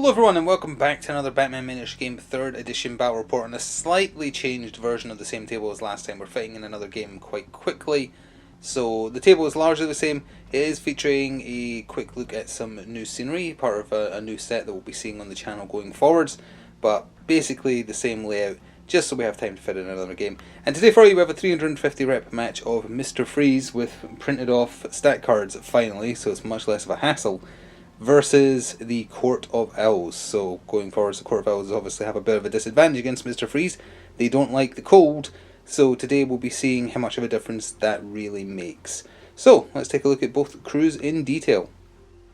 Hello everyone and welcome back to another Batman Miniature Game 3rd Edition Battle Report on a slightly changed version of the same table as last time. We're fighting in another game quite quickly, so the table is largely the same. It is featuring a quick look at some new scenery, part of a new set that we'll be seeing on the channel going forwards, but basically the same layout, just so we have time to fit in another game. And today for you we have a 350 rep match of Mr. Freeze with printed off stat cards finally, so it's much less of a hassle, versus the Court of Owls. So going forwards, the Court of Owls obviously have a bit of a disadvantage against Mr. Freeze. They don't like the cold, so today we'll be seeing how much of a difference that really makes. So let's take a look at both crews in detail.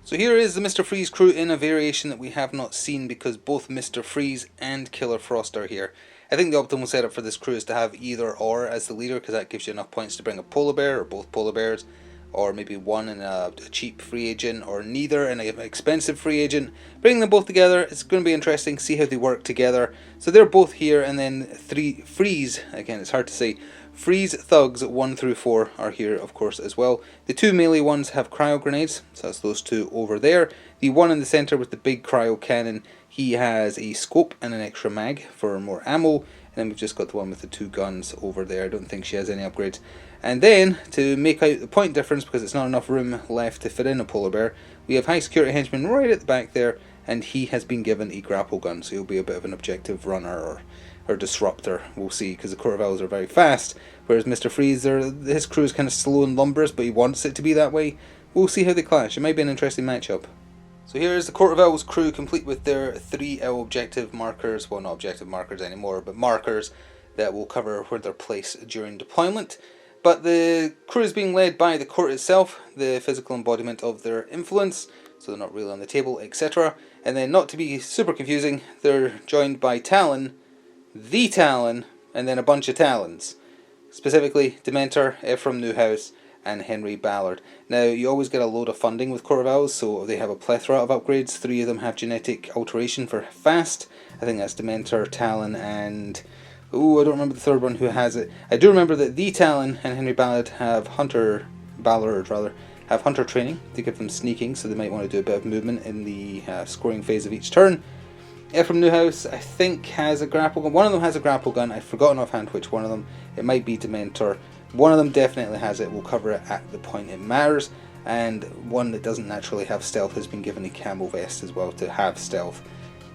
So here is the Mr. Freeze crew in a variation that we have not seen because both Mr. Freeze and Killer Frost are here. I think the optimal setup for this crew is to have either or as the leader, because that gives you enough points to bring a polar bear or both polar bears, or maybe one and a cheap free agent, or neither and an expensive free agent. Bring them both together, it's going to be interesting, see how they work together. So they're both here, and then Freeze, again it's hard to say, Freeze Thugs 1 through 4 are here of course as well. The two melee ones have cryo grenades, so that's those two over there. The one in the centre with the big cryo cannon, he has a scope and an extra mag for more ammo. And then we've just got the one with the two guns over there. I don't think she has any upgrades. And then, to make out the point difference, because it's not enough room left to fit in a polar bear, we have High Security Henchman right at the back there, and he has been given a grapple gun, so he'll be a bit of an objective runner or disruptor, we'll see, because the Court of Owls are very fast, whereas Mr. Freeze, his crew is kind of slow and lumberous, but he wants it to be that way. We'll see how they clash. It might be an interesting matchup. So here is the Court of Owls crew, complete with their 3 owl objective markers, well not objective markers anymore, but markers that will cover where they're placed during deployment. But the crew is being led by the court itself, the physical embodiment of their influence, so they're not really on the table, etc. And then, not to be super confusing, they're joined by Talon, the Talon, and then a bunch of Talons. Specifically, Dementor, Ephraim Newhouse, and Henry Ballard. Now, you always get a load of funding with Court of Owls, so they have a plethora of upgrades. 3 of them have genetic alteration for fast. I think that's Dementor, Talon, and... ooh, I don't remember the third one who has it. I do remember that the Talon and Henry Ballard have Ballard have hunter training to give them sneaking, so they might want to do a bit of movement in the scoring phase of each turn. Ephraim Newhouse, I think, has a grapple gun. One of them has a grapple gun. I've forgotten offhand which one of them. It might be Dementor. One of them definitely has it. We'll cover it at the point it matters. And one that doesn't naturally have stealth has been given a camo vest as well to have stealth.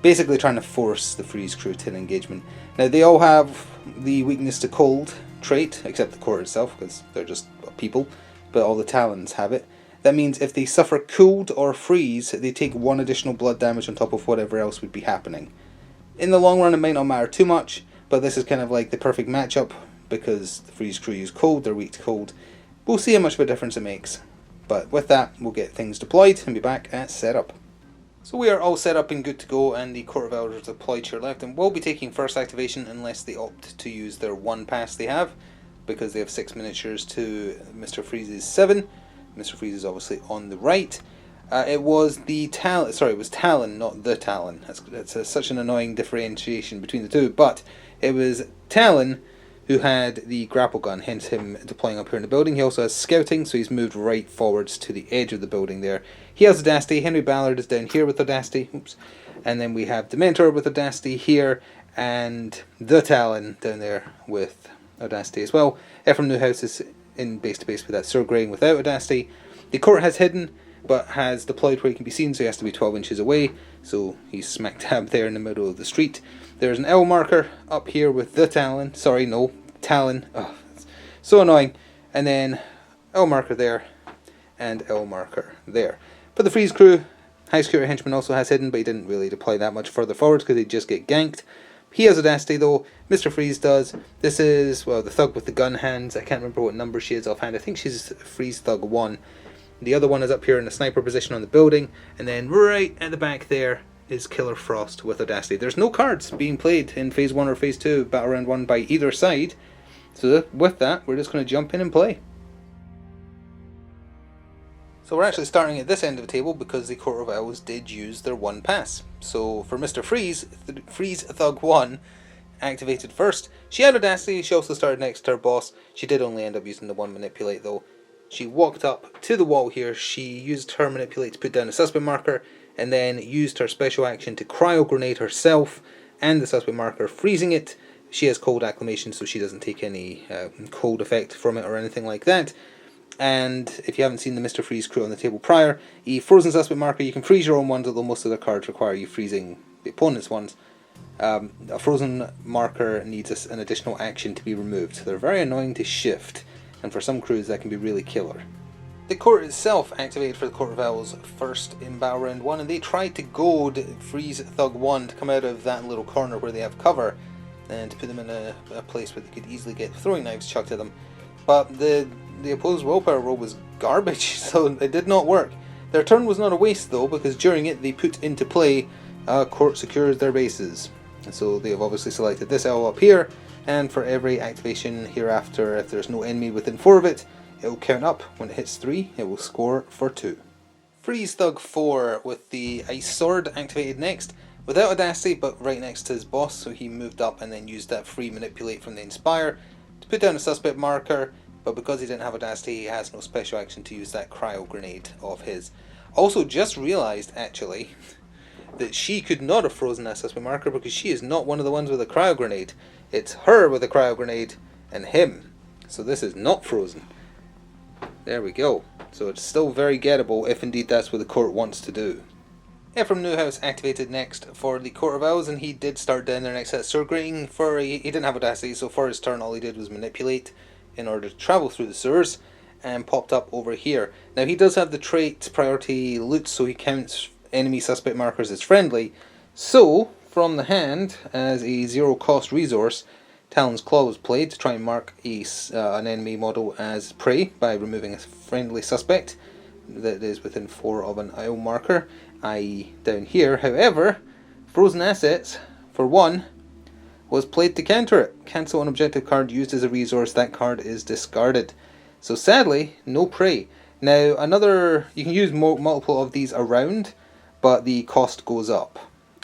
Basically trying to force the Freeze crew to an engagement. Now they all have the weakness to cold trait, except the court itself, because they're just people, but all the Talons have it. That means if they suffer cold or freeze, they take 1 additional blood damage on top of whatever else would be happening. In the long run it might not matter too much, but this is kind of like the perfect matchup, because the Freeze crew use cold, they're weak to cold. We'll see how much of a difference it makes. But with that, we'll get things deployed and be back at setup. So we are all set up and good to go, and the Court of Owls are deployed to your left, and will be taking first activation unless they opt to use their 1 pass they have, because they have 6 miniatures to Mr. Freeze's 7. Mr. Freeze is obviously on the right. It was Talon, not the Talon. That's such an annoying differentiation between the two, but it was Talon who had the grapple gun, hence him deploying up here in the building. He also has scouting, so he's moved right forwards to the edge of the building there. He has Audacity. Henry Ballard is down here with Audacity. Oops. And then we have Dementor with Audacity here, and the Talon down there with Audacity as well. Ephraim Newhouse is in base to base with that Sir Graying without Audacity. The court has hidden, but has deployed where he can be seen, so he has to be 12 inches away. So he's smack dab there in the middle of the street. There's an L marker up here with the Talon. Sorry, no, Talon. Oh, so annoying. And then L marker there, and L marker there. But the Freeze crew, High Security Henchman also has hidden, but he didn't really deploy that much further forward because he'd just get ganked. He has Audacity though, Mr. Freeze does. This is, well, the thug with the gun hands. I can't remember what number she is offhand. I think she's Freeze Thug 1. The other one is up here in the sniper position on the building, and then right at the back there is Killer Frost with Audacity. There's no cards being played in Phase 1 or Phase 2, Battle Round 1 by either side, so with that, we're just going to jump in and play. So we're actually starting at this end of the table because the Court of Owls did use their 1 pass. So for Mr. Freeze, Freeze Thug 1 activated first. She had Audacity, she also started next to her boss. She did only end up using the 1 Manipulate though. She walked up to the wall here, she used her Manipulate to put down a suspect marker, and then used her special action to cryo grenade herself and the suspect marker, freezing it. She has cold acclimation, so she doesn't take any cold effect from it or anything like that. And if you haven't seen the Mr. Freeze crew on the table prior, a frozen suspect marker, you can freeze your own ones, although most of the cards require you freezing the opponent's ones. A frozen marker needs an additional action to be removed. They're very annoying to shift, and for some crews that can be really killer. The court itself activated for the Court of Owls first in Battle Round 1, and they tried to goad Freeze Thug 1 to come out of that little corner where they have cover, and to put them in a place where they could easily get throwing knives chucked at them. But the opposed willpower roll was garbage, so it did not work. Their turn was not a waste though, because during it they put into play Court secures their bases. And so they have obviously selected this owl up here, and for every activation hereafter, if there's no enemy within 4 of it, it will count up. When it hits 3, it will score for 2. Freeze Thug 4 with the Ice Sword activated next, without Audacity but right next to his boss, so he moved up and then used that free Manipulate from the Inspire to put down a suspect marker, but because he didn't have Audacity, he has no special action to use that cryo grenade of his. Also just realised, actually, that she could not have frozen that suspect marker because she is not one of the ones with a cryo grenade. It's her with a cryo grenade and him. So this is not frozen. There we go. So it's still very gettable if indeed that's what the court wants to do. Ephraim Newhouse activated next for the Court of Owls, and he did start down there next to that sewer grating. He didn't have Audacity, so for his turn all he did was manipulate in order to travel through the sewers, and popped up over here. Now he does have the trait priority loot, so he counts enemy suspect markers as friendly. So from the hand, as a zero cost resource, Talon's Claw was played to try and mark an enemy model as prey by removing a friendly suspect that is within 4 of an owl marker, i.e. down here. However, Frozen Assets, for 1, was played to counter it. Cancel an objective card used as a resource, that card is discarded. So sadly, no prey. Now you can use multiple of these around, but the cost goes up.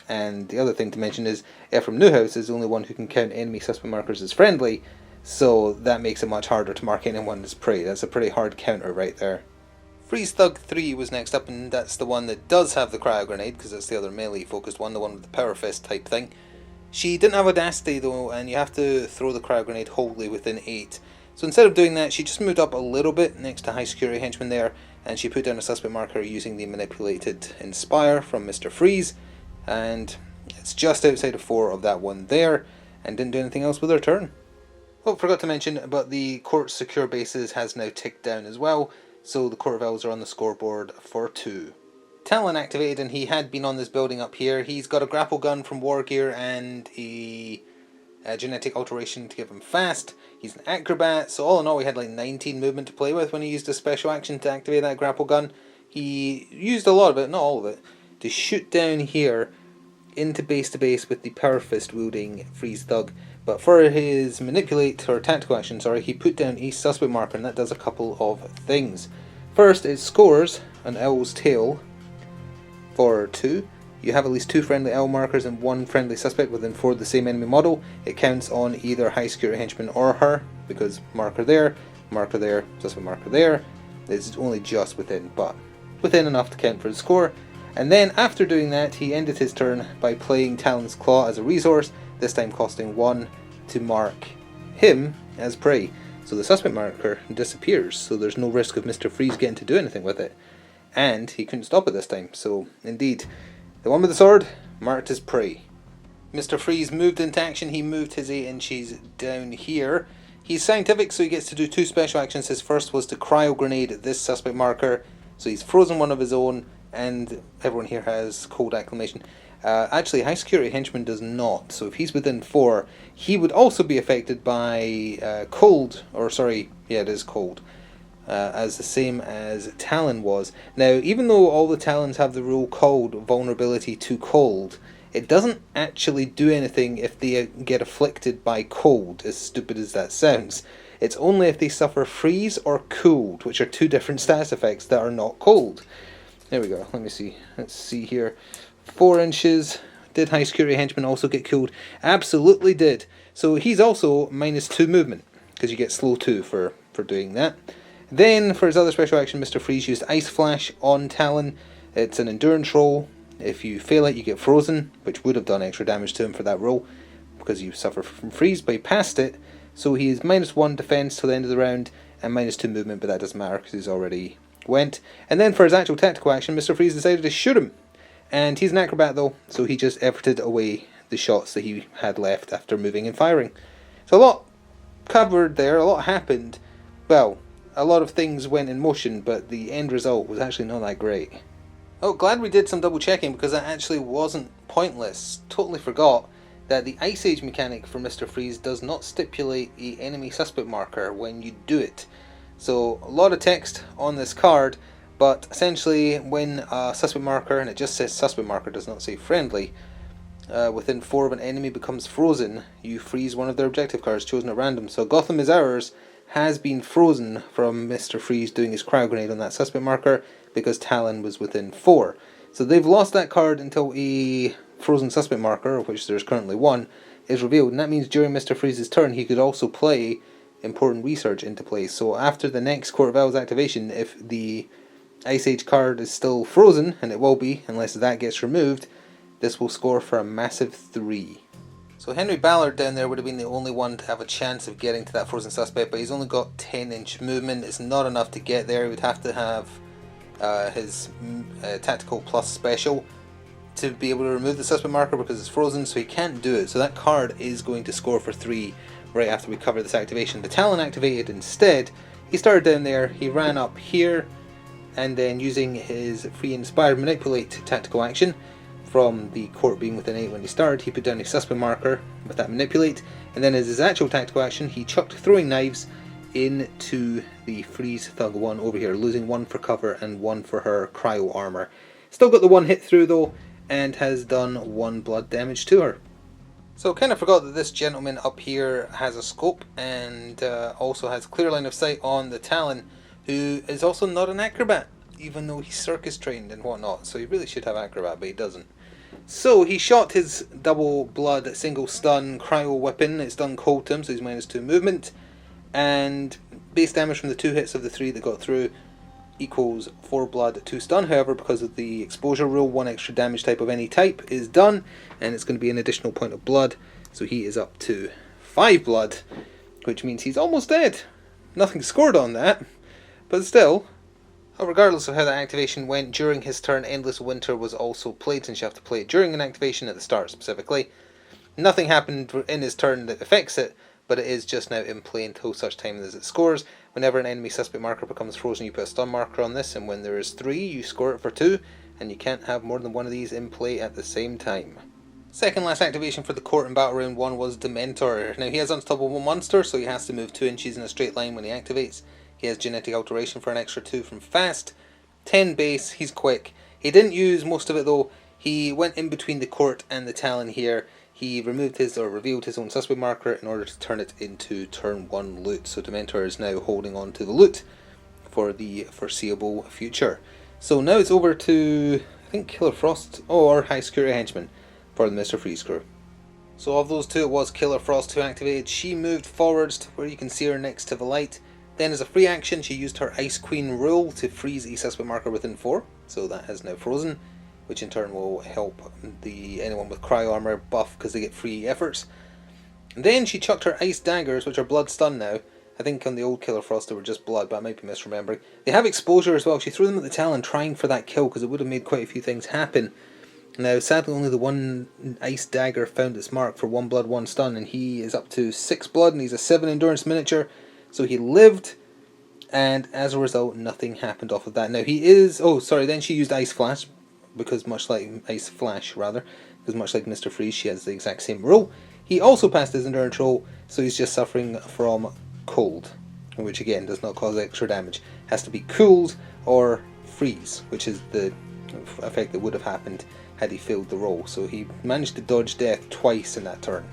And the other thing to mention is Ephraim Newhouse is the only one who can count enemy suspect markers as friendly, so that makes it much harder to mark anyone as prey. That's a pretty hard counter right there. Freeze Thug 3 was next up, and that's the one that does have the cryo grenade, because that's the other melee focused one, the one with the power fist type thing. She didn't have Audacity though, and you have to throw the cryo grenade wholly within 8. So instead of doing that, she just moved up a little bit next to High Security Henchmen there, and she put down a suspect marker using the manipulated Inspire from Mr. Freeze, and it's just outside of 4 of that one there, and didn't do anything else with her turn. Oh, forgot to mention, but the Court's secure bases has now ticked down as well, so the Court of Owls are on the scoreboard for 2. Talon activated, and he had been on this building up here. He's got a grapple gun from War Gear and a genetic alteration to give him fast. He's an acrobat, so all in all he had like 19 movement to play with when he used a special action to activate that grapple gun. He used a lot of it, not all of it, to shoot down here into base to base with the power fist wielding Freeze Thug. But for his manipulate or tactical action, he put down a suspect marker, and that does a couple of things. First, it scores an owl's tail for 2. You have at least 2 friendly owl markers and 1 friendly suspect within 4 of the same enemy model. It counts on either High Security Henchman or her, because marker there, suspect marker there. It's only just within, but within enough to count for the score. And then after doing that, he ended his turn by playing Talon's Claw as a resource, this time costing 1 to mark him as prey. So the suspect marker disappears, so there's no risk of Mr. Freeze getting to do anything with it. And he couldn't stop it this time, so indeed, the one with the sword marked as prey. Mr. Freeze moved into action. He moved his 8 inches down here. He's scientific, so he gets to do 2 special actions. His first was to cryo grenade this suspect marker, so he's frozen one of his own, and everyone here has cold acclimation. Actually, High Security Henchman does not, so if he's within 4, he would also be affected by cold, it is cold. As the same as Talon was. Now, even though all the Talons have the rule called vulnerability to cold, it doesn't actually do anything if they get afflicted by cold, as stupid as that sounds. It's only if they suffer freeze or cold, which are 2 different status effects that are not cold. There we go, let me see. Let's see here. 4 inches. Did High Security Henchman also get cooled? Absolutely did. So he's also minus 2 movement, because you get slow 2 for doing that. Then, for his other special action, Mr. Freeze used Ice Flash on Talon. It's an endurance roll. If you fail it, you get frozen, which would have done extra damage to him for that roll, because you suffer from freeze, but he passed it, so he is -1 defense till the end of the round, and -2 movement, but that doesn't matter because he's already went. And then for his actual tactical action, Mr. Freeze decided to shoot him. And he's an acrobat though, so he just efforted away the shots that he had left after moving and firing. So a lot covered there, a lot happened. Well, a lot of things went in motion, but the end result was actually not that great. Oh, glad we did some double checking, because that actually wasn't pointless. Totally forgot that the Ice Age mechanic for Mr. Freeze does not stipulate the enemy suspect marker when you do it. So a lot of text on this card, but essentially when a suspect marker, and it just says suspect marker, does not say friendly, within 4 of an enemy becomes frozen, you freeze one of their objective cards chosen at random. So Gotham is Ours has been frozen from Mr. Freeze doing his cryo grenade on that suspect marker because Talon was within 4. So they've lost that card until a frozen suspect marker, of which there's currently 1, is revealed, and that means during Mr. Freeze's turn he could also play important research into play. So after the next Court of Owls activation, if the Ice Age card is still frozen, and it will be unless that gets removed, this will score for a massive 3. So Henry Ballard down there would have been the only one to have a chance of getting to that frozen suspect, but he's only got 10-inch movement. It's not enough to get there. He would have to have his tactical plus special to be able to remove the suspect marker because it's frozen, so he can't do it. So that card is going to score for 3 right after we cover this activation. The Talon activated instead. He started down there, he ran up here, and then using his free inspired manipulate tactical action from the court being within 8 when he started, he put down a suspect marker with that manipulate, and then as his actual tactical action he chucked throwing knives into the Freeze Thug 1 over here, losing 1 for cover and 1 for her cryo armor. Still got the 1 hit through though, and has done 1 blood damage to her. So kind of forgot that this gentleman up here has a scope and also has clear line of sight on the Talon, who is also not an acrobat, even though he's circus trained and whatnot, so he really should have acrobat, but he doesn't. So he shot his double blood single stun cryo weapon. It's done cold to him, so he's -2 movement, and base damage from the 2 hits of the 3 that got through equals 4 blood, 2 stun. However, because of the exposure rule, 1 extra damage type of any type is done, and it's going to be an additional point of blood, so he is up to 5 blood, which means he's almost dead. Nothing scored on that, but still. Regardless of how that activation went, during his turn Endless Winter was also played, since you have to play it during an activation at the start specifically. Nothing happened in his turn that affects it, but it is just now in play until such time as it scores. Whenever an enemy suspect marker becomes frozen, you put a stun marker on this, and when there is 3, you score it for 2, and you can't have more than 1 of these in play at the same time. Second last activation for the court in Battle Round 1 was Dementor. Now he has Unstoppable Monster, so he has to move 2 inches in a straight line when he activates. He has Genetic Alteration for an extra 2 from Fast, 10 base, he's quick. He didn't use most of it though. He went in between the court and the Talon here. He removed his, or revealed his own suspect marker in order to turn it into turn 1 loot. So Dementor is now holding on to the loot for the foreseeable future. So now it's over to, I think, Killer Frost or High Security Henchman for the Mr. Freeze crew. So of those 2, it was Killer Frost who activated. She moved forwards to where you can see her next to the light. Then as a free action, she used her Ice Queen rule to freeze a suspect marker within 4. So that has now frozen, which in turn will help anyone with cryo armor buff because they get free efforts. And then she chucked her Ice Daggers, which are blood stun now. I think on the old Killer Frost they were just blood, but I might be misremembering. They have exposure as well. She threw them at the Talon trying for that kill because it would have made quite a few things happen. Now sadly only the 1 Ice Dagger found its mark for 1 blood, 1 stun, and he is up to 6 blood and he's a 7 endurance miniature. So he lived, and as a result nothing happened off of that. Now he is, then she used Ice Flash, because much like Ice Flash rather, because much like Mr. Freeze she has the exact same rule. He also passed his endurance roll, so he's just suffering from cold, which again does not cause extra damage. Has to be cooled or freeze, which is the effect that would have happened had he failed the roll. So he managed to dodge death twice in that turn.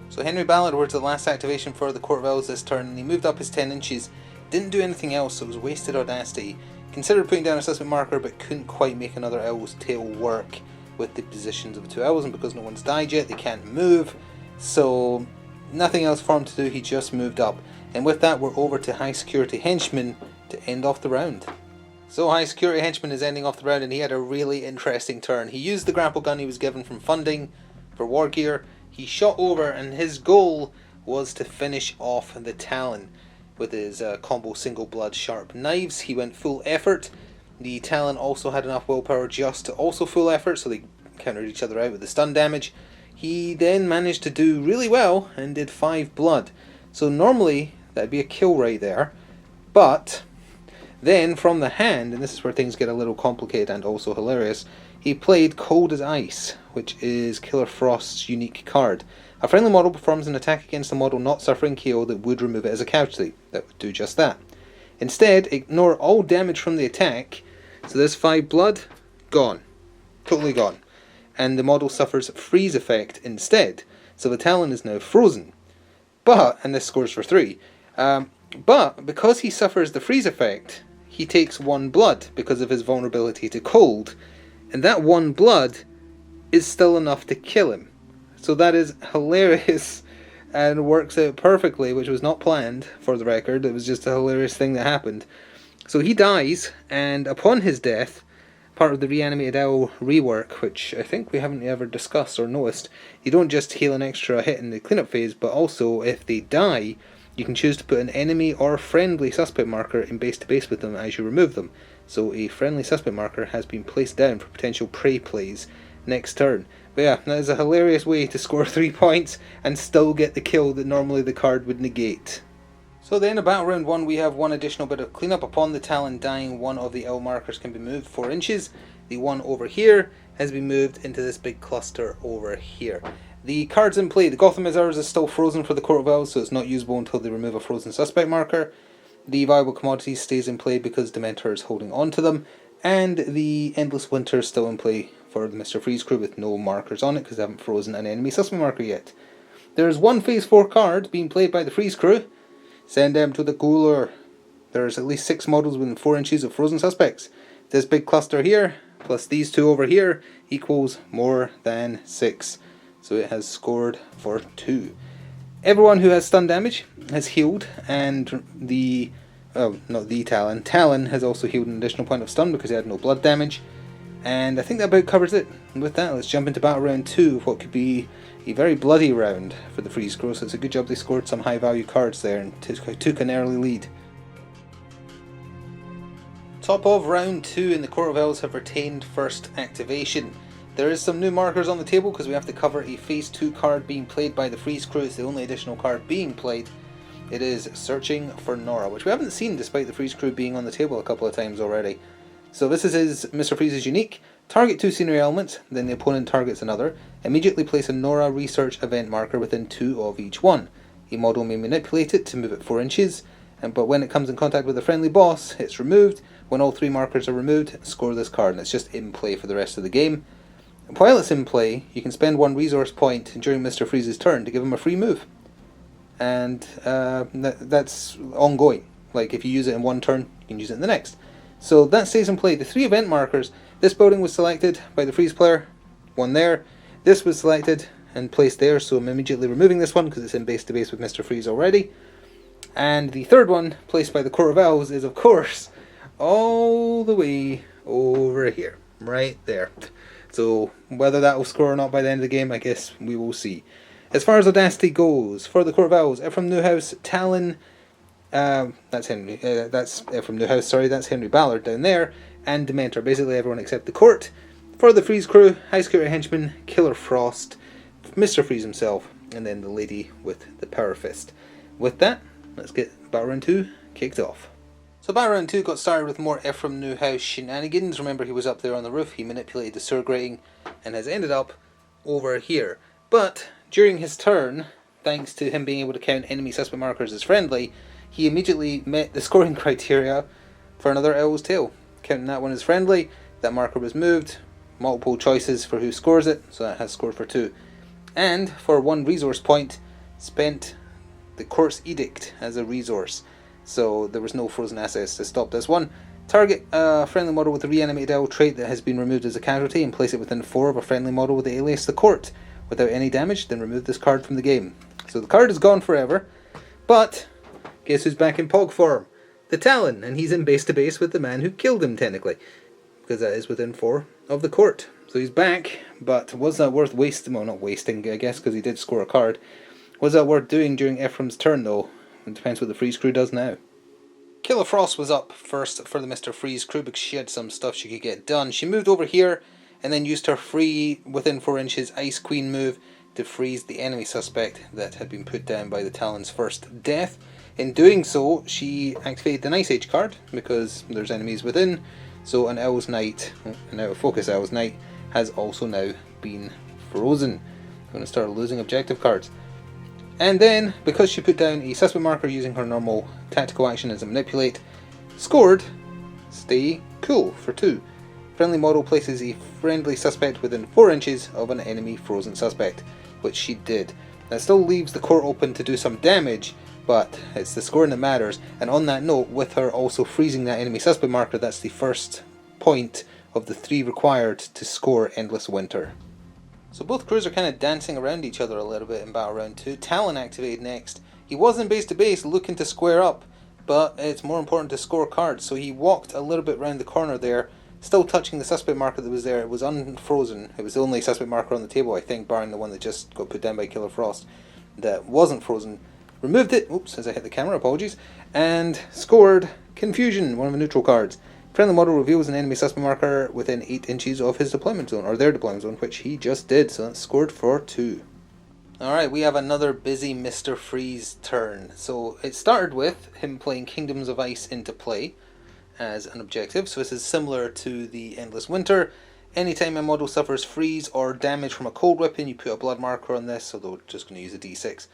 So Henry Ballard was the last activation for the Court of Owls this turn, and he moved up his 10 inches, didn't do anything else, so it was wasted audacity. Considered putting down a suspect marker, but couldn't quite make another owl's tail work with the positions of the 2 owls, and because no one's died yet, they can't move, so nothing else for him to do, he just moved up. And with that, we're over to High Security Henchmen to end off the round. So High Security Henchman is ending off the round, and he had a really interesting turn. He used the grapple gun he was given from funding for war gear. He shot over, and his goal was to finish off the Talon with his combo single blood sharp knives. He went full effort. The Talon also had enough willpower just to also full effort, so they countered each other out with the stun damage. He then managed to do really well and did 5 blood. So normally that'd be a kill right there, but then from the hand, and this is where things get a little complicated and also hilarious, he played Cold as Ice, which is Killer Frost's unique card. A friendly model performs an attack against a model not suffering KO that would remove it as a casualty. That would do just that. Instead, ignore all damage from the attack, so this 5 blood, gone. Totally gone. And the model suffers freeze effect instead, so the Talon is now frozen. But, and this scores for 3, but because he suffers the freeze effect, he takes 1 blood because of his vulnerability to cold, and that 1 blood is still enough to kill him. So that is hilarious and works out perfectly, which was not planned, for the record. It was just a hilarious thing that happened. So he dies, and upon his death, part of the Reanimated Owl rework, which I think we haven't ever discussed or noticed, you don't just heal an extra hit in the cleanup phase, but also if they die, you can choose to put an enemy or friendly suspect marker in base to base with them as you remove them. So a friendly suspect marker has been placed down for potential prey plays next turn. But yeah, that is a hilarious way to score 3 points and still get the kill that normally the card would negate. So then at Battle Round 1 we have one additional bit of cleanup. Upon the Talon dying, one of the L markers can be moved 4 inches. The one over here has been moved into this big cluster over here. The cards in play, the Gotham is still frozen for the Court of Owls, so it's not usable until they remove a frozen suspect marker. The Viable Commodities stays in play because Dementor is holding on to them. And the Endless Winter is still in play for the Mr. Freeze crew with no markers on it because they haven't frozen an enemy suspect marker yet. There's one Phase 4 card being played by the Freeze crew. Send them to the cooler. There's at least 6 models within 4 inches of frozen suspects. This big cluster here, plus these 2 over here, equals more than 6. So it has scored for 2. Everyone who has stun damage has healed, and the... oh, not the Talon. Talon has also healed an additional point of stun because he had no blood damage. And I think that about covers it. And with that, let's jump into Battle Round 2 of what could be a very bloody round for the Freeze crew. So it's a good job they scored some high value cards there and took an early lead. Top of Round 2 and the Court of Owls have retained first activation. There is some new markers on the table because we have to cover a Phase 2 card being played by the Freeze crew. It's the only additional card being played. It is Searching for Nora, which we haven't seen despite the Freeze crew being on the table a couple of times already. So this is his Mr. Freeze's unique. Target 2 scenery elements, then the opponent targets another. Immediately place a Nora research event marker within 2 of each one. A model may manipulate it to move it 4 inches, but when it comes in contact with a friendly boss, it's removed. When all 3 markers are removed, score this card, and it's just in play for the rest of the game. While it's in play, you can spend 1 resource point during Mr. Freeze's turn to give him a free move. And that's ongoing. Like if you use it in one turn, you can use it in the next. So that stays in play. The 3 event markers, this building was selected by the Freeze player, one there. This was selected and placed there, so I'm immediately removing this one because it's in base to base with Mr. Freeze already. And the 3rd one, placed by the Court of Owls, is of course all the way over here, right there. So whether that will score or not by the end of the game, I guess we will see. As far as Audacity goes, for the Court of Owls, from Newhouse, Talon, that's Henry, that's from Newhouse, sorry, that's Henry Ballard down there, and Dementor, basically everyone except the Court. For the Freeze crew, High Security Henchman, Killer Frost, Mr. Freeze himself, and then the lady with the Power Fist. With that, let's get Battle Round 2 kicked off. So Battle Round 2 got started with more Ephraim Newhouse shenanigans. Remember, he was up there on the roof, he manipulated the sewer grating, and has ended up over here. But during his turn, thanks to him being able to count enemy suspect markers as friendly, he immediately met the scoring criteria for another Owl's Tale. Counting that one as friendly, that marker was moved, multiple choices for who scores it, so that has scored for 2. And for 1 resource point, spent the Court's Edict as a resource. So there was no frozen assets to stop this one. Target a friendly model with the Reanimated Owl trait that has been removed as a casualty and place it within 4 of a friendly model with the alias the Court. Without any damage, then remove this card from the game. So the card is gone forever, but guess who's back in Pog form? the Talon, and he's in base to base with the man who killed him, technically, because that is within 4 of the court. So he's back, but was that worth wasting? Well, not wasting, I guess, because he did score a card. Was that worth doing during Ephraim's turn, though? It depends what the Freeze crew does now. Killer Frost was up first for the Mr. Freeze crew because she had some stuff she could get done. She moved over here and then used her free within 4 inches Ice Queen move to freeze the enemy suspect that had been put down by the Talon's first death. In doing so, she activated an Ice Age card because there's enemies within. So an Owl's Knight, an out of focus Owl's Knight, has also now been frozen. I'm going to start losing objective cards. And then, because she put down a suspect marker using her normal tactical action as a manipulate, scored Stay Cool for 2. Friendly model places a friendly suspect within 4 inches of an enemy frozen suspect, which she did. That still leaves the court open to do some damage, but it's the scoring that matters. And on that note, with her also freezing that enemy suspect marker, that's the first point of the 3 required to score Endless Winter. So both crews are kind of dancing around each other a little bit in Battle Round 2. Talon activated next. He was in base to base looking to square up, but it's more important to score cards. So he walked a little bit round the corner there, still touching the suspect marker that was there. It was unfrozen. It was the only suspect marker on the table, I think, barring the one that just got put down by Killer Frost, that wasn't frozen. Removed it, oops, as I hit the camera, apologies, and scored Confusion, one of the neutral cards. Friendly model reveals an enemy suspect marker within 8 inches of his deployment zone, or their deployment zone, which he just did, so that's scored for 2. Alright, we have another busy Mr. Freeze turn. So it started with him playing Kingdoms of Ice into play as an objective, so this is similar to the Endless Winter. Anytime a model suffers freeze or damage from a cold weapon, you put a blood marker on this, so they're just going to use a d6.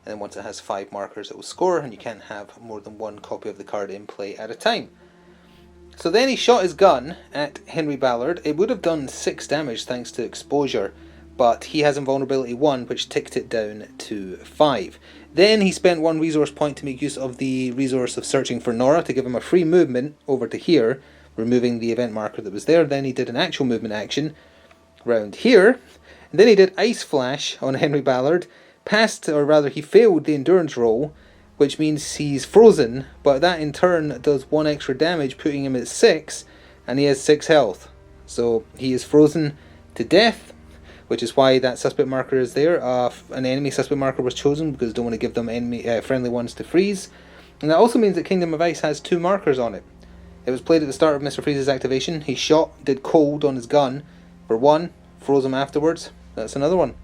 And then once it has 5 markers, it will score, and you can't have more than 1 copy of the card in play at a time. So then he shot his gun at Henry Ballard. It would have done 6 damage thanks to exposure, but he has invulnerability 1, which ticked it down to 5. Then he spent 1 resource point to make use of the resource of searching for Nora to give him a free movement over to here, removing the event marker that was there. Then he did an actual movement action round here. And then he did Ice Flash on Henry Ballard, passed, or rather he failed the endurance roll, which means he's frozen, but that in turn does 1 extra damage, putting him at 6, and he has 6 health. So he is frozen to death, which is why that suspect marker is there. An enemy suspect marker was chosen because don't want to give them friendly ones to freeze. And that also means that Kingdom of Ice has 2 markers on it. It was played at the start of Mr. Freeze's activation. He shot, did cold on his gun for 1, froze him afterwards. That's another one.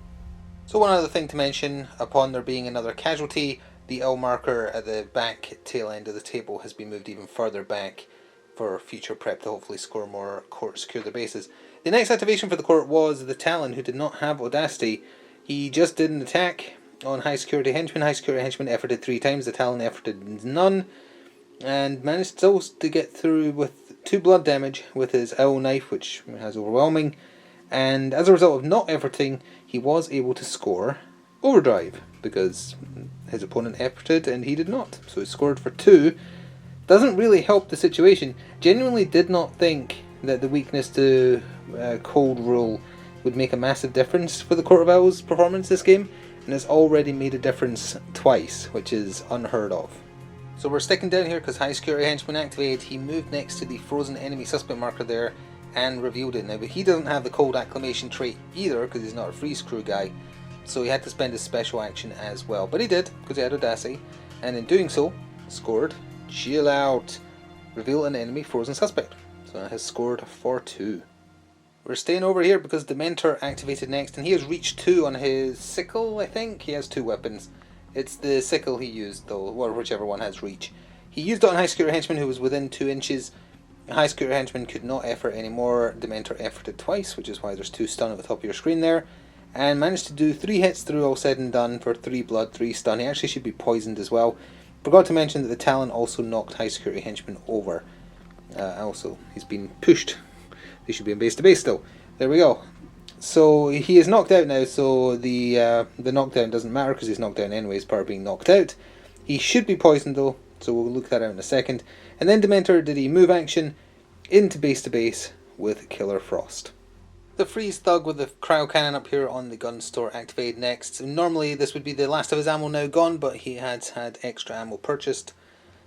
So one other thing to mention, upon there being another casualty, the L marker at the back tail end of the table has been moved even further back for future prep to hopefully score more court, secure the bases. The next activation for the court was the Talon, who did not have Audacity. He just did an attack on High Security Henchmen. High Security Henchmen efforted 3 times, the Talon efforted none, and managed still to get through with 2 blood damage with his owl knife, which has overwhelming, and as a result of not efforting, he was able to score Overdrive, because his opponent efforted and he did not. So he scored for 2. Doesn't really help the situation. Genuinely did not think that the weakness to cold rule would make a massive difference for the Court of Owls performance this game, and it's already made a difference twice, which is unheard of. So we're sticking down here because High Security Henchman activated. He moved next to the frozen enemy suspect marker there and revealed it. Now, but he doesn't have the cold acclamation trait either because he's not a freeze crew guy, so he had to spend his special action as well. But he did, because he had Audacity, and in doing so, scored Chill Out. Reveal an enemy frozen suspect. So that has scored for 2. We're staying over here because Dementor activated next, and he has reach 2 on his sickle, I think. He has 2 weapons. It's the sickle he used, though, or whichever one has reach. He used it on High Security Henchman, who was within 2 inches. High Security Henchman could not effort anymore. Dementor efforted twice, which is why there's 2 stun at the top of your screen there. And managed to do 3 hits through, all said and done, for 3 blood, 3 stun. He actually should be poisoned as well. Forgot to mention that the Talon also knocked High Security Henchman over. Also, he's been pushed. They should be in base to base still. There we go. So he is knocked out now, so the knockdown doesn't matter because he's knocked down anyway as part of being knocked out. He should be poisoned though, so we'll look that out in a second. And then Dementor did a move action into base to base with Killer Frost. The Freeze Thug with the cryo cannon up here on the gun store activated next. Normally this would be the last of his ammo now gone, but he had had extra ammo purchased.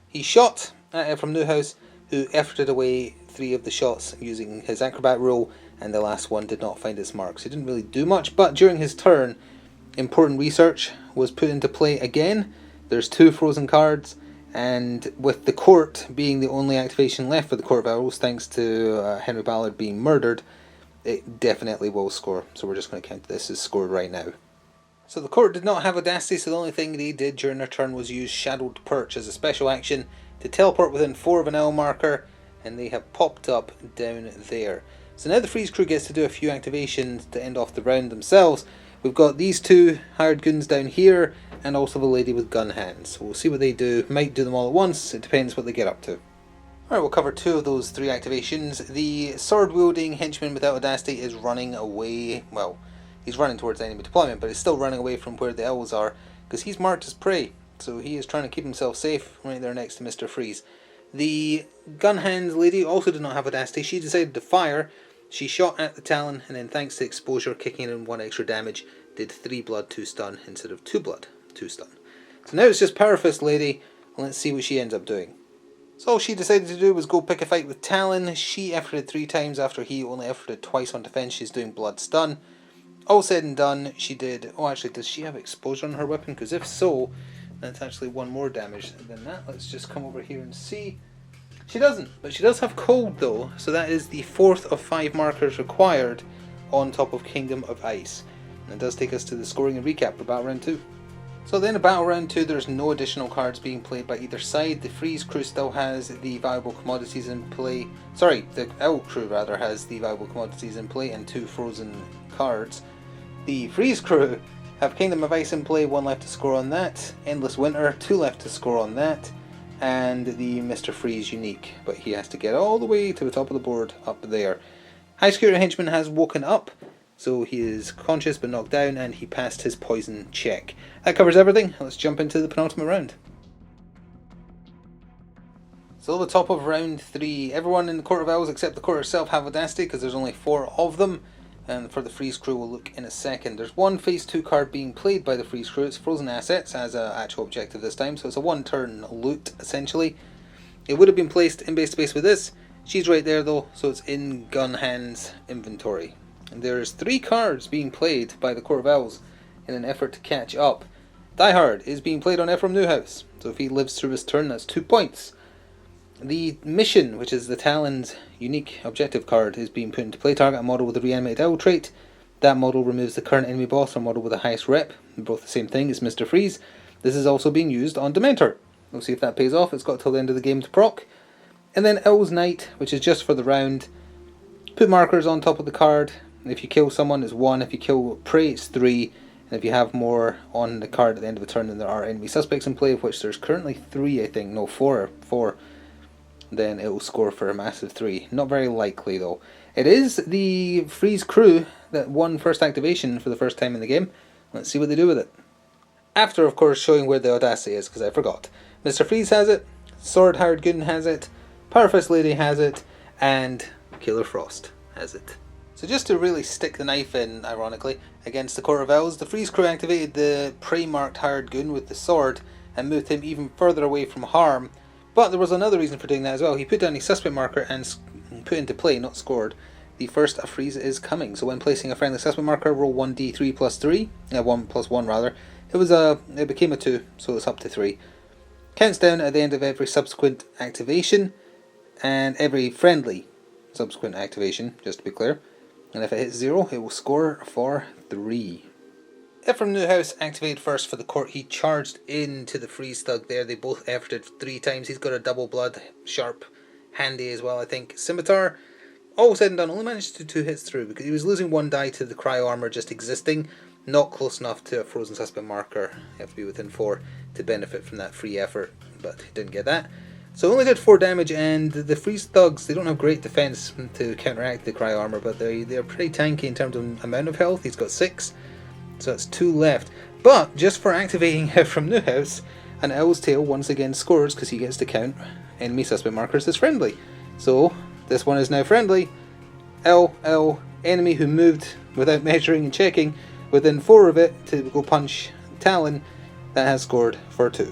He shot from Newhouse, who efforted away 3 of the shots using his acrobat roll, and the last one did not find its mark. So he didn't really do much, but during his turn, important research was put into play again. There's 2 frozen cards, and with the court being the only activation left for the Court of Owls, thanks to Henry Ballard being murdered, it definitely will score. So we're just going to count this as scored right now. So the court did not have Audacity, so the only thing they did during their turn was use Shadowed Perch as a special action to teleport within 4 of an owl marker, and they have popped up down there. So now the Freeze crew gets to do a few activations to end off the round themselves. We've got these 2 hired goons down here, and also the lady with gun hands. So we'll see what they do. Might do them all at once, it depends what they get up to. Alright, we'll cover 2 of those 3 activations. The sword-wielding henchman without Audacity is running away. Well, he's running towards enemy deployment, but he's still running away from where the owls are, because he's marked as prey. So he is trying to keep himself safe right there next to Mr. Freeze. The gun hands lady also did not have Audacity. She decided to fire. She shot at the Talon, and then thanks to exposure, kicking in 1 extra damage, did 3 blood, 2 stun, instead of 2 blood, 2 stun. So now it's just Power Fist lady. Let's see what she ends up doing. So all she decided to do was go pick a fight with Talon. She efforted 3 times after he only efforted twice on defense. She's doing blood stun. All said and done, she did... Oh, actually, does she have exposure on her weapon? Because if so, that's actually 1 more damage than that. Let's just come over here and see. She doesn't, but she does have cold though, so that is the 4th of 5 markers required on top of Kingdom of Ice. And it does take us to the scoring and recap for Battle Round 2. So then in Battle Round 2, there's no additional cards being played by either side. The Freeze crew still has the valuable commodities in play. Sorry, the Owl crew rather has the valuable commodities in play and 2 frozen cards. The Freeze crew have Kingdom of Ice in play, 1 left to score on that. Endless Winter, 2 left to score on that. And the Mr. Freeze unique, but he has to get all the way to the top of the board up there. High Security Henchman has woken up, so he is conscious but knocked down, and he passed his poison check. That covers everything. Let's jump into the penultimate round. So the top of round 3, everyone in the Court of Owls except the court itself have Audacity, because there's only 4 of them. And for the Freeze crew, we'll look in a second. There's 1 phase 2 card being played by the Freeze crew. It's Frozen Assets as an actual objective this time, so it's a 1-turn loot essentially. It would have been placed in base to base with this. She's right there though, so it's in Gun Hand's inventory. And there's 3 cards being played by the Court of Owls in an effort to catch up. Die Hard is being played on Ephraim Newhouse, so if he lives through his turn, that's 2 points. The Mission, which is the Talon's unique objective card, is being put into play. Target a model with a reanimated owl trait. That model removes the current enemy boss or model with the highest rep. They're both the same thing, it's Mr. Freeze. This is also being used on Dementor. We'll see if that pays off. It's got till the end of the game to proc. And then Owl's Night, which is just for the round. Put markers on top of the card. If you kill someone, it's 1. If you kill prey, it's 3. And if you have more on the card at the end of a turn, then there are enemy suspects in play, of which there's currently 3, I think. No, 4. Then it will score for a massive 3. Not very likely though. It is the Freeze crew that won first activation for the first time in the game. Let's see what they do with it. After, of course, showing where the Audacity is, because I forgot. Mr. Freeze has it, Sword Hired Goon has it, Power Fist Lady has it, and Killer Frost has it. So just to really stick the knife in, ironically, against the Court of Owls, the Freeze crew activated the prey-marked Hired Goon with the sword and moved him even further away from harm. But there was another reason for doing that as well. He put down a suspect marker and put into play, not scored, the first A Freeze is Coming. So when placing a friendly suspect marker, roll 1d3 plus 3, 1 plus 1 rather. It became a 2, so it's up to 3. Counts down at the end of every subsequent activation, and every friendly subsequent activation, just to be clear. And if it hits 0, it will score for 3. Ephraim Newhouse activated first for the court. He charged into the Freeze thug there. They both efforted 3 times. He's got a double blood, sharp, handy as well, I think. Scimitar, all said and done, only managed to 2 hits through because he was losing 1 die to the cryo armor just existing. Not close enough to a frozen suspect marker. You have to be within 4 to benefit from that free effort, but he didn't get that. So only did 4 damage, and the Freeze thugs, they don't have great defense to counteract the cryo armor, but they're pretty tanky in terms of amount of health. He's got 6. So that's 2 left. But just for activating from Newhouse, an Owl's Tail once again scores because he gets to count enemy suspect markers as friendly. So this one is now friendly. L, enemy who moved without measuring and checking within 4 of it to go punch Talon, that has scored for 2.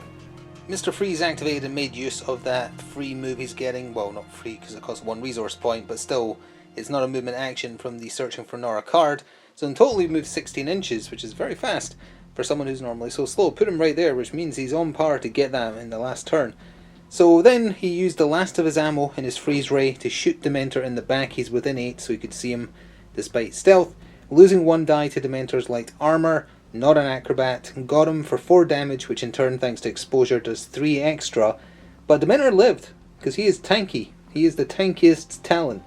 Mr. Freeze activated and made use of that free move he's getting. Well, not free because it costs 1 resource point, but still, it's not a movement action from the Searching for Nora card. So in total he moved 16 inches, which is very fast for someone who's normally so slow. Put him right there, which means he's on par to get that in the last turn. So then he used the last of his ammo in his freeze ray to shoot Dementor in the back. He's within 8, so he could see him despite stealth. Losing 1 die to Dementor's light armor, not an acrobat. Got him for 4 damage, which in turn, thanks to exposure, does 3 extra. But Dementor lived, because he is tanky. He is the tankiest Talon,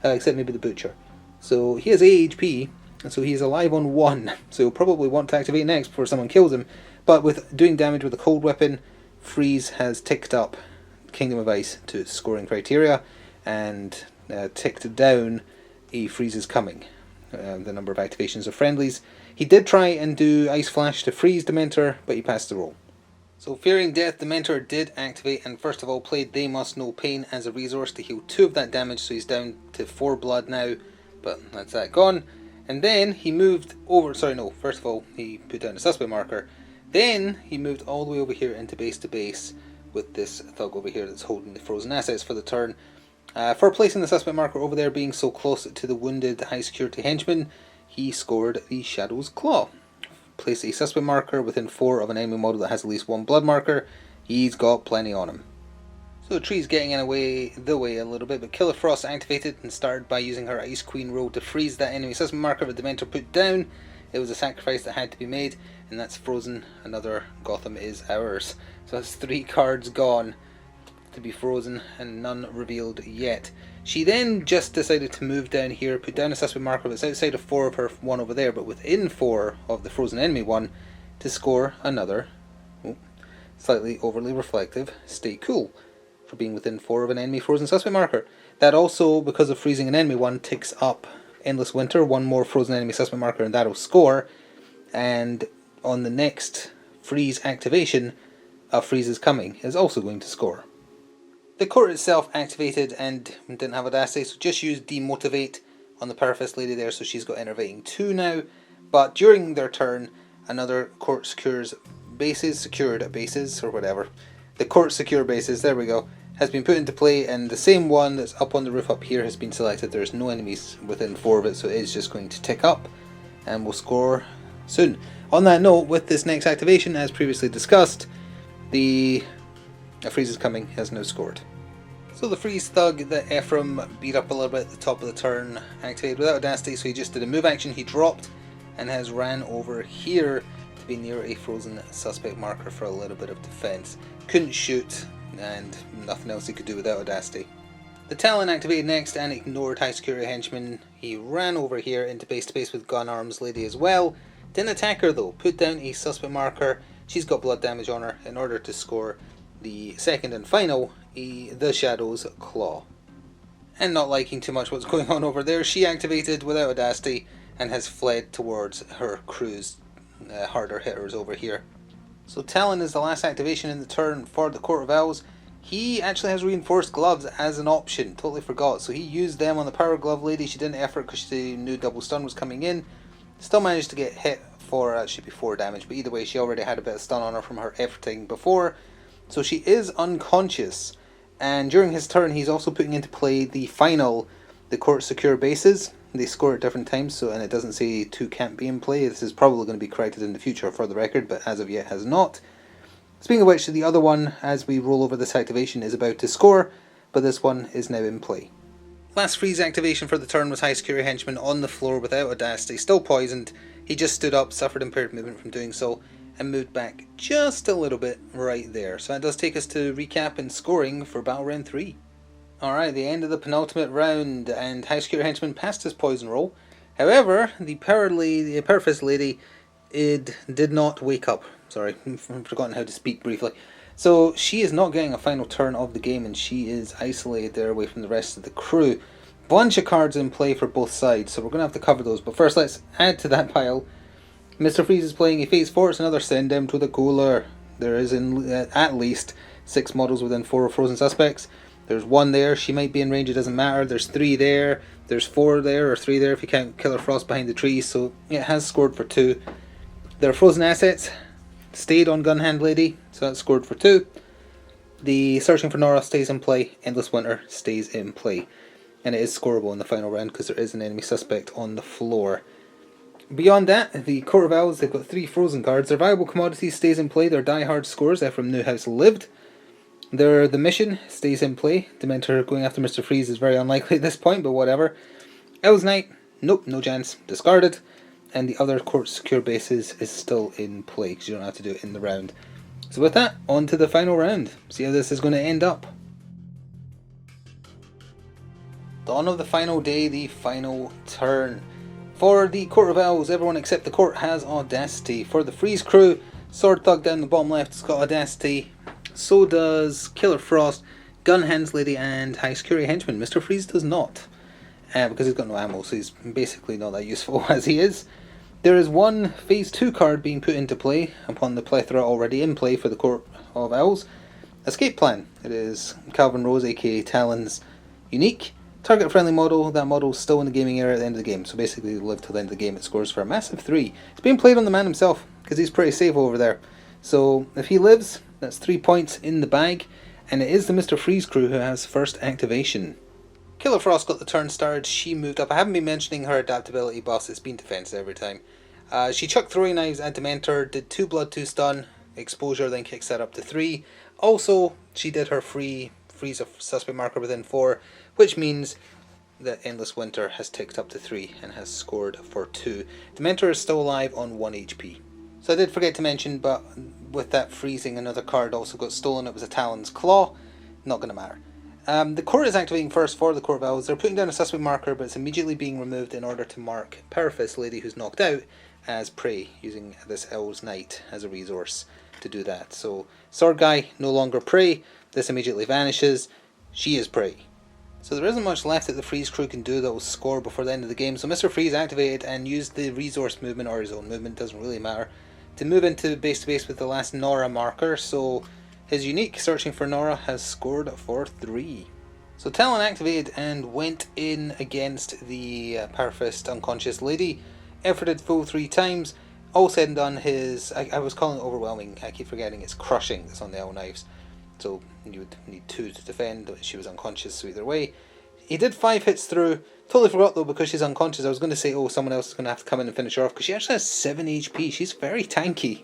except maybe the Butcher. So he has 8 HP, and so he is alive on 1. So he'll probably want to activate next before someone kills him. But with doing damage with a cold weapon, Freeze has ticked up Kingdom of Ice to scoring criteria, and ticked down a Freeze is coming. The number of activations of friendlies. He did try and do Ice Flash to freeze Dementor, but he passed the roll. So Fearing Death, Dementor did activate and first of all played They Must Know Pain as a resource to heal 2 of that damage, so he's down to 4 blood now, but that's that gone. And then he moved over, first of all he put down a suspect marker, then he moved all the way over here into base to base with this thug over here that's holding the frozen assets for the turn. For placing the suspect marker over there being so close to the wounded high security henchman, he scored the Shadow's Claw. Place a suspect marker within 4 of an enemy model that has at least 1 blood marker. He's got plenty on him. So the tree's getting in the way a little bit, but Killer Frost activated and started by using her Ice Queen roll to freeze that enemy suspect marker that Dementor put down. It was a sacrifice that had to be made, and that's frozen. Another Gotham is ours. So that's 3 cards gone to be frozen and none revealed yet. She then just decided to move down here, put down a suspect marker that's outside of 4 of her one over there, but within 4 of the frozen enemy one, to score another, slightly overly reflective, Stay Cool, for being within 4 of an enemy frozen suspect marker. That also, because of freezing an enemy one, ticks up Endless Winter, 1 more frozen enemy suspect marker, and that'll score. And on the next freeze activation, a Freeze is Coming is also going to score. The court itself activated and didn't have Audacity, so just used Demotivate on the Parafist lady there, so she's got Enervating 2 now. But during their turn, another court secured bases, or whatever. The court secure bases, there we go, has been put into play, and the same one that's up on the roof up here has been selected. There's no enemies within 4 of it, so it is just going to tick up, and we'll score soon. On that note, with this next activation, as previously discussed, the Freeze is Coming has now scored. So the Freeze Thug that Ephraim beat up a little bit at the top of the turn activated without Audacity, so he just did a move action, he dropped, and has ran over here to be near a frozen suspect marker for a little bit of defense. Couldn't shoot, and nothing else he could do without Audacity. The Talon activated next and ignored high security henchman. He ran over here into base to base with Gun Arms Lady as well. Didn't attack her though, put down a suspect marker. She's got blood damage on her in order to score the second and final, the Shadow's Claw. And not liking too much what's going on over there, she activated without Audacity and has fled towards her crew's harder hitters over here. So Talon is the last activation in the turn for the Court of Owls. He actually has reinforced gloves as an option, totally forgot. So he used them on the Power Glove Lady. She didn't effort because she knew double stun was coming in. Still managed to get hit for, should be 4 damage, but either way she already had a bit of stun on her from her efforting before. So she is unconscious, and during his turn he's also putting into play the final, the court secure bases. They score at different times, and it doesn't say 2 can't be in play. This is probably going to be corrected in the future for the record, but as of yet has not. Speaking of which, the other one, as we roll over this activation, is about to score, but this one is now in play. Last freeze activation for the turn was High Security Henchman on the floor without Audacity, still poisoned. He just stood up, suffered impaired movement from doing so, and moved back just a little bit right there. So that does take us to recap and scoring for Battle Round 3. Alright, the end of the penultimate round, and High Security Henchman passed his poison roll. However, the Parafist Lady did not wake up. Sorry, I've forgotten how to speak briefly. So she is not getting a final turn of the game, and she is isolated there away from the rest of the crew. Bunch of cards in play for both sides, so we're going to have to cover those. But first, let's add to that pile. Mr. Freeze is playing a Phase 4, it's another Send Them to the Cooler. There is at least 6 models within 4 frozen suspects. There's 1 there, she might be in range, it doesn't matter. There's 3 there, there's 4 there, or 3 there if you count Killer Frost behind the trees, so it has scored for 2. There are frozen assets, stayed on Gun Hand Lady, So that's scored for 2. The Searching for Nora stays in play, Endless Winter stays in play. And it is scoreable in the final round because there is an enemy suspect on the floor. Beyond that, the Court of Owls, they've got 3 frozen cards. Their Viable Commodities stays in play, their Die Hard scores, they're from Newhouse Lived. The Mission stays in play. Dementor going after Mr. Freeze is very unlikely at this point, but whatever. Owl's Night, nope, no chance, discarded. And the other Court Secure Bases is still in play because you don't have to do it in the round. So with that, on to the final round. See how this is going to end up. Dawn of the final day, the final turn. For the Court of Owls, everyone except the Court has Audacity. For the Freeze crew, Sword Thug down the bottom left has got Audacity. So does Killer Frost, Gun Hands Lady, and High Security Henchman. Mr. Freeze does not, because he's got no ammo, so he's basically not that useful as he is. There is one Phase 2 card being put into play upon the plethora already in play for the Court of Owls. Escape Plan. It is Calvin Rose, aka Talon's unique. Target a friendly model. That model is still in the gaming area at the end of the game, so basically live till the end of the game. It scores for a massive 3. It's being played on the man himself, because he's pretty safe over there. So if he lives, that's 3 points in the bag, and it is the Mr. Freeze crew who has first activation. Killer Frost got the turn started, she moved up. I haven't been mentioning her adaptability buffs, it's been defense every time. She chucked throwing knives at Dementor, did 2 blood, 2 stun, exposure, then kicks that up to 3. Also, she did her freeze a suspect marker within 4, which means that Endless Winter has ticked up to 3 and has scored for 2. Dementor is still alive on 1 HP. So I did forget to mention, but with that freezing, another card also got stolen. It was a Talon's Claw. Not going to matter. The Court is activating first for the Court of Owls. They're putting down a suspect marker, but it's immediately being removed in order to mark Parafist Lady, who's knocked out, as prey, using this Owl's Night as a resource to do that. So Sword Guy, no longer prey. This immediately vanishes. She is prey. So there isn't much left that the Freeze crew can do that will score before the end of the game. So Mr. Freeze activated and used the resource movement, or his own movement, doesn't really matter, to move into base to base with the last Nora marker. So his unique Searching for Nora has scored for 3. So Talon activated and went in against the Parafist unconscious lady. Efforted full 3 times. All said and done, his... I was calling it overwhelming. I keep forgetting it's crushing that's on the Owl Knives. So you would need 2 to defend. She was unconscious, so either way. He did 5 hits through. Totally forgot though, because she's unconscious. I was going to say, oh, someone else is going to have to come in and finish her off, because she actually has 7 HP. She's very tanky.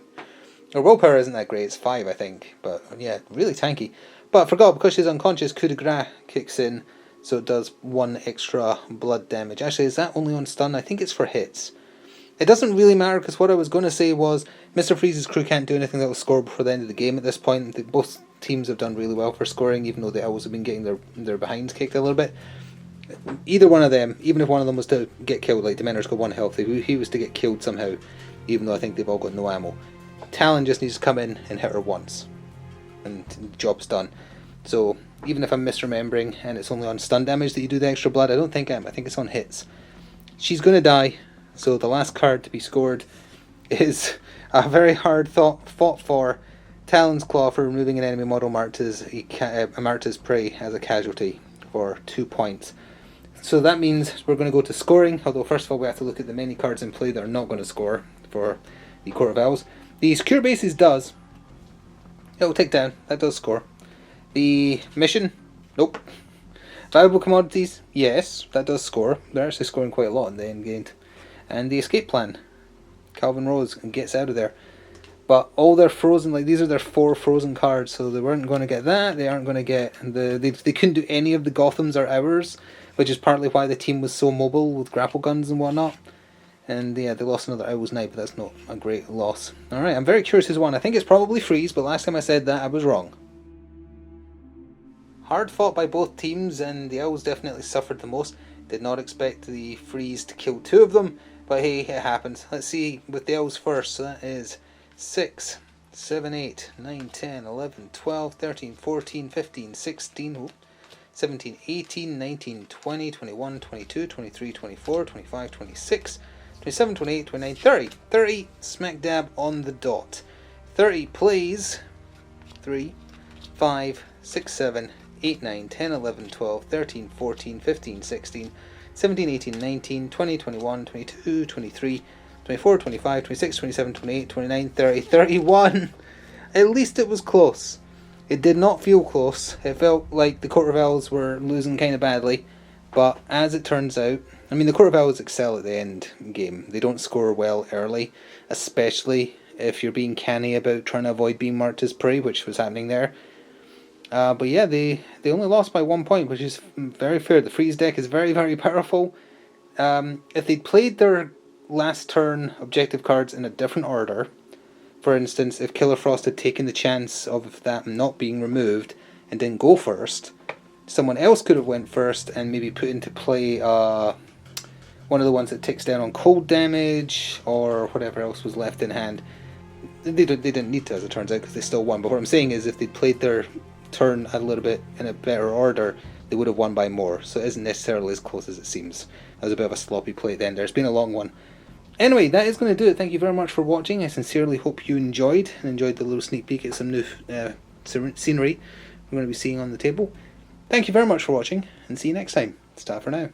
Her willpower isn't that great, it's 5 I think. But yeah, really tanky. But I forgot, because she's unconscious, coup de grace kicks in. So it does 1 extra blood damage. Actually, is that only on stun? I think it's for hits. It doesn't really matter, because what I was going to say was Mr. Freeze's crew can't do anything that will score before the end of the game at this point. Both teams have done really well for scoring, even though the Owls have been getting their behinds kicked a little bit. Either one of them, even if one of them was to get killed, like Dementor's got 1 health, if he was to get killed somehow, even though I think they've all got no ammo, Talon just needs to come in and hit her once, and the job's done. So even if I'm misremembering and it's only on stun damage that you do the extra blood, I don't think I am. I think it's on hits. She's going to die. So the last card to be scored is a very hard fought for Talon's Claw for removing an enemy model marked as prey as a casualty for 2 points. So that means we're going to go to scoring, although first of all we have to look at the many cards in play that are not going to score for the Court of Owls. The Secure Bases does. It will take down. That does score. The Mission? Nope. Valuable Commodities? Yes, that does score. They're actually scoring quite a lot in the end game. And the Escape Plan. Calvin Rose gets out of there. But all their frozen, like these are their 4 frozen cards, so they weren't going to get that. They aren't going to get they couldn't do any of the Gothams or Hours, which is partly why the team was so mobile with grapple guns and whatnot. And yeah, they lost another Owl's Night, but that's not a great loss. Alright, I'm very curious who's won. I think it's probably Freeze, but last time I said that I was wrong. Hard fought by both teams, and the Owls definitely suffered the most. Did not expect the Freeze to kill 2 of them, but hey, it happens. Let's see with the Owls first. So that is 6, 7, 8, 9, 10, 11, 12, 13, 14, 15, 16, 17, 18, 19, 20, 21, 22, 23, 24, 25, 26, 27, 28, 29, 30. 30 smack dab on the dot. 30 plays 3, 5, 6, 7, 8, 9, 10, 11, 12, 13, 14, 15, 16, 17, 18, 19, 20, 21, 22, 23, 24, 25, 26, 27, 28, 29, 30, 31. at least it was close. It did not feel close. It felt like the Court of Owls were losing kind of badly. But as it turns out, I mean, the Court of Owls excel at the end game. They don't score well early, especially if you're being canny about trying to avoid being marked as prey, which was happening there. But yeah, they only lost by 1 point, which is very fair. The freeze deck is very, very powerful. If they'd played their last turn objective cards in a different order, for instance, if Killer Frost had taken the chance of that not being removed and didn't go first, someone else could have went first and maybe put into play one of the ones that ticks down on cold damage or whatever else was left in hand. They didn't need to, as it turns out, because they still won. But what I'm saying is, if they'd played their turn a little bit in a better order, they would have won by more. So it isn't necessarily as close as it seems. That was a bit of a sloppy play at the end there. It's been a long one. Anyway, that is going to do it. Thank you very much for watching. I sincerely hope you enjoyed the little sneak peek at some new scenery we're going to be seeing on the table. Thank you very much for watching, and see you next time. Ta for now.